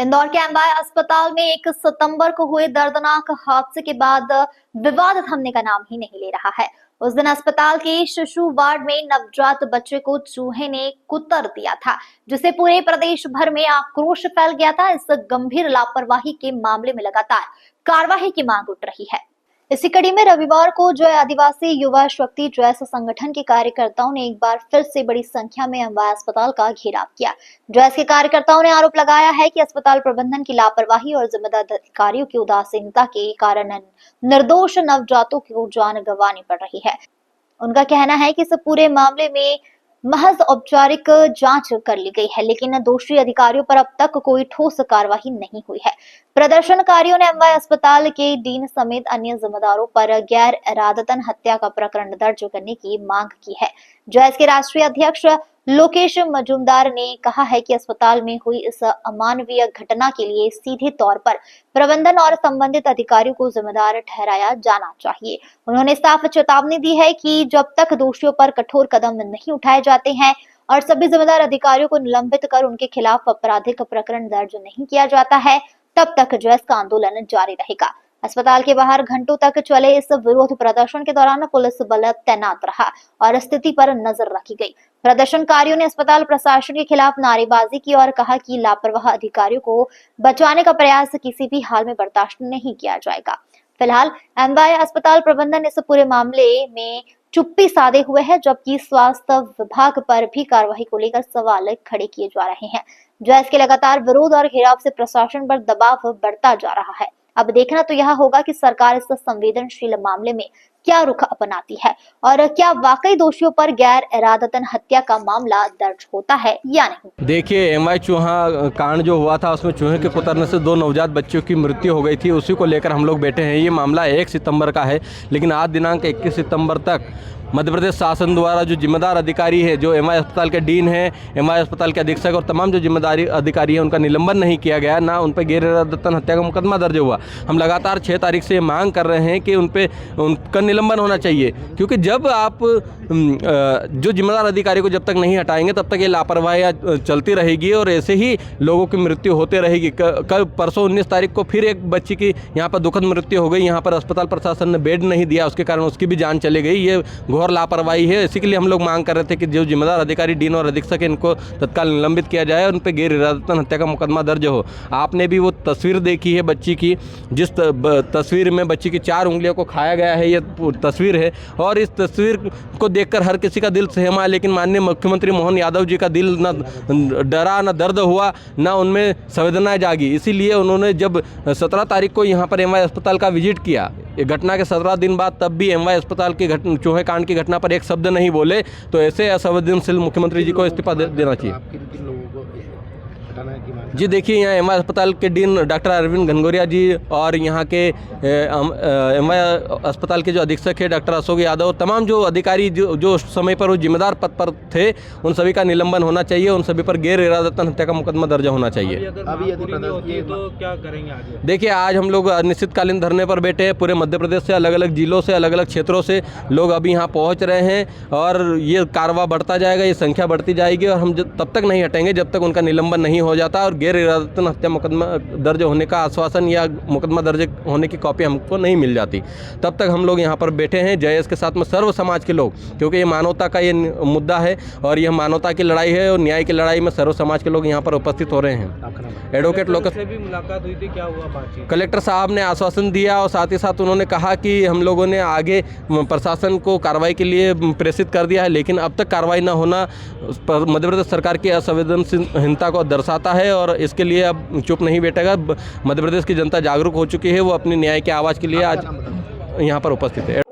इंदौर के एमवाय अस्पताल में 1 सितंबर को हुए दर्दनाक हादसे के बाद विवाद थमने का नाम ही नहीं ले रहा है। उस दिन अस्पताल के शिशु वार्ड में नवजात बच्चे को चूहे ने कुतर दिया था, जिससे पूरे प्रदेश भर में आक्रोश फैल गया था। इस गंभीर लापरवाही के मामले में लगातार कार्रवाई की मांग उठ रही है। इसी कड़ी में रविवार को जय आदिवासी युवा शक्ति जैस संगठन के कार्यकर्ताओं ने एक बार फिर से बड़ी संख्या में एमवाय अस्पताल का घेराव किया। जैस के कार्यकर्ताओं ने आरोप लगाया है कि अस्पताल प्रबंधन की लापरवाही और जिम्मेदार अधिकारियों की उदासीनता के कारण निर्दोष नवजातों को जान गंवानी पड़ रही है। उनका कहना है कि इस पूरे मामले में महज औपचारिक जांच कर ली गई है, लेकिन दोषी अधिकारियों पर अब तक कोई ठोस कार्रवाई नहीं हुई है। प्रदर्शनकारियों ने एमवाय अस्पताल के डीन समेत अन्य जिम्मेदारों पर गैर इरादतन हत्या का प्रकरण दर्ज करने की मांग की है। जैस के राष्ट्रीय अध्यक्ष लोकेश मजूमदार ने कहा है कि अस्पताल में हुई इस अमानवीय घटना के लिए सीधे तौर पर प्रबंधन और संबंधित अधिकारियों को जिम्मेदार ठहराया जाना चाहिए। उन्होंने साफ चेतावनी दी है कि जब तक दोषियों पर कठोर कदम नहीं उठाए जाते हैं और सभी जिम्मेदार अधिकारियों को निलंबित कर उनके खिलाफ आपराधिक प्रकरण दर्ज नहीं किया जाता है, तब तक जैस का आंदोलन जारी रहेगा। अस्पताल के बाहर घंटों तक चले इस विरोध प्रदर्शन के दौरान पुलिस बल तैनात रहा और स्थिति पर नजर रखी गई। प्रदर्शनकारियों ने अस्पताल प्रशासन के खिलाफ नारेबाजी की और कहा कि लापरवाह अधिकारियों को बचाने का प्रयास किसी भी हाल में बर्दाश्त नहीं किया जाएगा। फिलहाल एमवाय अस्पताल प्रबंधन इस पूरे मामले में चुप्पी साधे हुए है, जबकि स्वास्थ्य विभाग पर भी कार्रवाई को लेकर सवाल खड़े किए जा रहे हैं। जैस के लगातार विरोध और घेराव से प्रशासन पर दबाव बढ़ता जा रहा है। अब देखना तो यह होगा कि सरकार इस संवेदनशील मामले में क्या रुख अपनाती है और क्या वाकई दोषियों पर गैर इरादतन हत्या का मामला दर्ज होता है या नहीं। देखिए, एमवाय चूहा कांड जो हुआ था उसमें चूहे के कुतरने से 2 नवजात बच्चों की मृत्यु हो गई थी। उसी को लेकर हम लोग बैठे हैं। ये मामला 1 सितंबर का है, लेकिन आज दिनांक 21 सितंबर तक मध्य प्रदेश शासन द्वारा जो जिम्मेदार अधिकारी है, जो एमवाय अस्पताल के डीन है, एमवाय अस्पताल के अधीक्षक और तमाम जो जिम्मेदारी अधिकारी हैं, उनका निलंबन नहीं किया गया, ना उन पर गैर इरादतन हत्या का मुकदमा दर्ज हुआ। हम लगातार 6 तारीख से मांग कर रहे हैं कि उनका निलंबन होना चाहिए, क्योंकि जब आप जो जिम्मेदार अधिकारी को जब तक नहीं हटाएंगे तब तक ये लापरवाही चलती रहेगी और ऐसे ही लोगों की मृत्यु होते रहेगी। कल परसों 19 तारीख को फिर एक बच्ची की यहाँ पर दुखद मृत्यु हो गई। यहाँ पर अस्पताल प्रशासन ने बेड नहीं दिया, उसके कारण उसकी भी जान चली गई। ये घोर लापरवाही है। इसी के लिए हम लोग मांग कर रहे थे कि जो जिम्मेदार अधिकारी डीन और अधीक्षक है, इनको तत्काल निलंबित किया जाए और उन पर गैर इरादतन हत्या का मुकदमा दर्ज हो। आपने भी वो तस्वीर देखी है बच्ची की, जिस तस्वीर में बच्ची की 4 उंगलियों को खाया गया है, ये तस्वीर है। और इस तस्वीर को देखकर हर किसी का दिल सहमा, लेकिन माननीय मुख्यमंत्री मोहन यादव जी का दिल न डरा, न दर्द हुआ, न उनमें संवेदनाएं जागी। इसीलिए उन्होंने जब 17 तारीख को यहाँ पर एमवाय अस्पताल का विजिट किया, ये घटना के 17 दिन बाद, तब भी एमवाय अस्पताल की चूहे कांड की घटना पर एक शब्द नहीं बोले। तो ऐसे असंवेदनशील मुख्यमंत्री जी को इस्तीफा देना चाहिए। जी देखिए, यहाँ एमवाय अस्पताल के डीन डॉक्टर अरविंद घनघोरिया जी और यहाँ के एमवाय अस्पताल के जो अधीक्षक है डॉक्टर अशोक यादव, तमाम जो अधिकारी जो समय पर वो जिम्मेदार पद पर थे, उन सभी का निलंबन होना चाहिए। उन सभी पर गैर इरादतन हत्या का मुकदमा दर्ज होना चाहिए। अभी तो क्या करेंगे आगे? देखिए, आज हम लोग अनिश्चितकालीन धरने पर बैठे हैं। पूरे मध्य प्रदेश से अलग अलग जिलों से, अलग अलग क्षेत्रों से लोग अभी यहाँ पहुँच रहे हैं और ये कारवा बढ़ता जाएगा, ये संख्या बढ़ती जाएगी और हम तब तक नहीं हटेंगे जब तक उनका निलंबन नहीं हो जाता और गैर इरादतन हत्या मुकदमा दर्ज होने का आश्वासन या मुकदमा दर्ज होने की कॉपी हमको नहीं मिल जाती। तब तक हम लोग यहाँ पर बैठे हैं जयेश के साथ में सर्व समाज के लोग, क्योंकि ये मानवता का ये मुद्दा है और यह मानवता की लड़ाई है और न्याय की लड़ाई में सर्व समाज के लोग यहाँ पर उपस्थित हो रहे हैं। एडवोकेट लोकेश से भी मुलाकात हुई थी, क्या हुआ बातचीत? कलेक्टर साहब ने आश्वासन दिया और साथ ही साथ उन्होंने कहा कि हम लोगों ने आगे प्रशासन को कार्रवाई के लिए प्रेषित कर दिया है, लेकिन अब तक कार्रवाई न होना मध्य प्रदेश सरकार की असंवेदनशीलता को दर्शाता है और इसके लिए अब चुप नहीं बैठेगा। मध्य प्रदेश की जनता जागरूक हो चुकी है, वो अपनी न्याय की आवाज़ के लिए आज यहाँ पर उपस्थित है।